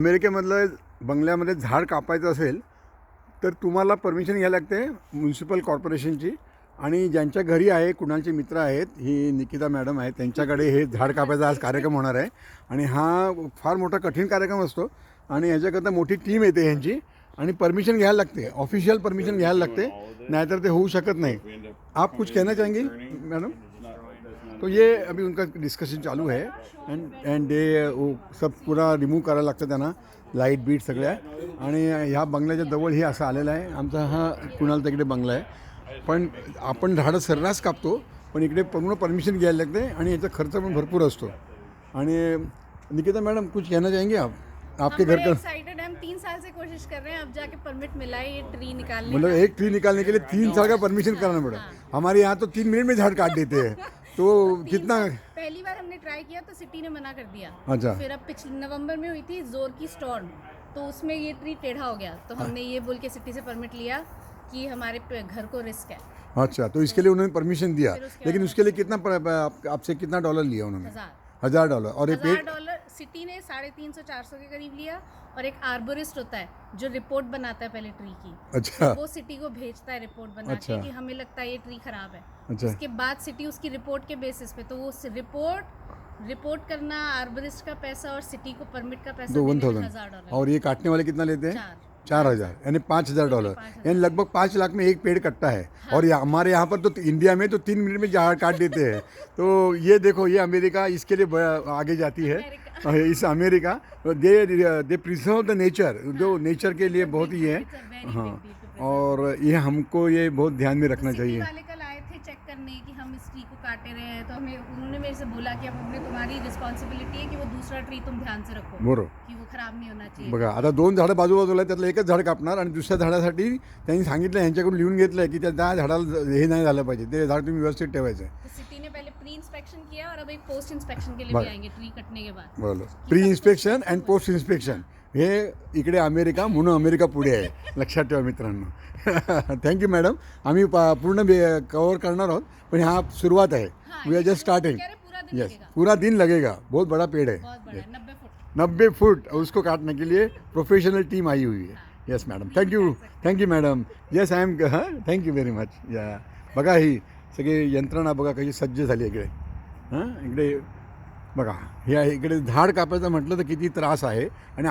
अमेरिकेमधलं बंगल्यामध्ये झाड कापायचं असेल तर तुम्हाला परमिशन घ्यायला लागते म्युन्सिपल कॉर्पोरेशनची. आणि ज्यांच्या घरी आहे, कुणालचे मित्र आहेत, ही निकिता मॅडम आहे, त्यांच्याकडे हे झाड कापायचा आज कार्यक्रम होणार आहे. आणि हा फार मोठा कठीण कार्यक्रम असतो आणि ह्याच्याकरता मोठी टीम येते ह्यांची आणि परमिशन घ्यायला लागते, ऑफिशियल परमिशन घ्यायला लागते, नाहीतर ते होऊ शकत नाही. आप कुछ कहना चाहेंगे मैडम? तो ये अभी उनका डिस्कशन चालू है एंड डे वो सब पूरा रिमूव्ह करायला लागतं त्यांना, लाईट बीट सगळ्या. आणि ह्या बंगल्याच्या जवळ हे असं आलेलं आहे. आमचा हा कुणाल तिकडे बंगला आहे. पण आपण झाडं सर्रास कापतो, पण इकडे पूर्ण परमिशन घ्यायला लागते आणि याचा खर्च पण भरपूर असतो. आणि निकिता मैडम कुछ कहना चाहेंगे आप? आपके घर का एक्साइटेड है, हम 3 साल से कोशिश कर रहे हैं, अब जाके परमिट मिला है ये ट्री निकालने मतलब का। एक ट्री निकालने के लिए 3 साल का परमिशन कराना पड़ा. हमारे यहाँ तो 3 मिनट में झाड़ काट देते हैं. तो कितना पहली बार हमने ट्राई किया तो सिटी ने मना कर दिया. अच्छा. फिर अब पिछले नवंबर में हुई थी जोर की स्टॉर्म, तो उसमें ये ट्री टेढ़ा हो गया, तो हमने ये बोल के सिटी से परमिट लिया कि हमारे घर को रिस्क है. अच्छा, तो इसके लिए उन्होंने परमिशन दिया, लेकिन उसके लिए कितना आपसे कितना डॉलर लिया उन्होंने? $1000. और ये $1000 सिटी ने 350-400 के करीब लिया. और एक आर्बोरिस्ट होता है जो रिपोर्ट बनाता है पहले ट्री की. अच्छा. वो सिटी को भेजता है रिपोर्ट बना अच्छा. के कि हमें लगता है ये ट्री खराब है. अच्छा. उसके बाद सिटी उसकी रिपोर्ट के बेसिस पे, तो वो रिपोर्ट करना, आर्बोरिस्ट का पैसा और सिटी को परमिट का पैसा तो देने में $1000. और ये काटने वाले कितना लेते हैं? 4000. यानी $5000. यानी लगभग 5 लाख में एक पेड़ कटता है. हाँ. और हमारे यहाँ पर तो इंडिया में तो 3 मिनट में झाड़ काट देते हैं. तो ये देखो, ये अमेरिका इसके लिए आगे जाती है. इस America they preserve the nature, जो नेचर के लिए बहुत ही है. हाँ, और ये हमको ये बहुत ध्यान में रखना चाहिए. कल आए थे चेक करने कि हम इस ट्री को काटे रहे हैं, तो हमें उन्होंने मेरे से बोला कि अब हमने तुम्हारी रिस्पॉन्सिबिलिटी है कि वो दूसरा ट्री तुम ध्यान से रखो, बरोबर. की वो खराब नाही होना चाहिए. बघा, आता 2 झाडं बाजूबाजूला आहेत, त्यातलं एकच झाड कापणार आणि दुसऱ्या झाडासाठी त्यांनी सांगितलं, ह्यांच्याकडून लिहून घेतलं की त्या झाडाला हे नाही झालं पाहिजे, ते झाड तुम्ही व्यवस्थित ठेवायचं आहे. तो सिटी ने पहले प्री इंस्पेक्शन किया और अब एक पोस्ट इंस्पेक्शन के लिए भी आएंगे ट्री कटने के बाद. बरोबर. Pre inspection and post inspection हे इकडे अमेरिका म्हणून अमेरिका पुढे आहे, लक्षात ठेवा मित्रांनो. Thank you madam. आम्ही पूर्ण कवर करणार आहोत, पण हा सुरुवात आहे. We are just starting. Yes, पूरा दिन लगेगा. बहुत बड़ा पेड़ है, बहुत बड़ा 90 फुट. 90 फुट. उसको काटने के लिए प्रोफेशनल टीम आई हुई है. Yes madam, thank you madam. Yes I am. Thank you very much. या बघा, ही सगळी यंत्रणा बघा कशी सज्ज झाली इकडे. हां, इकडे बघा, हे इकडे झाड कापायचं म्हटलं तर किती त्रास आहे. आणि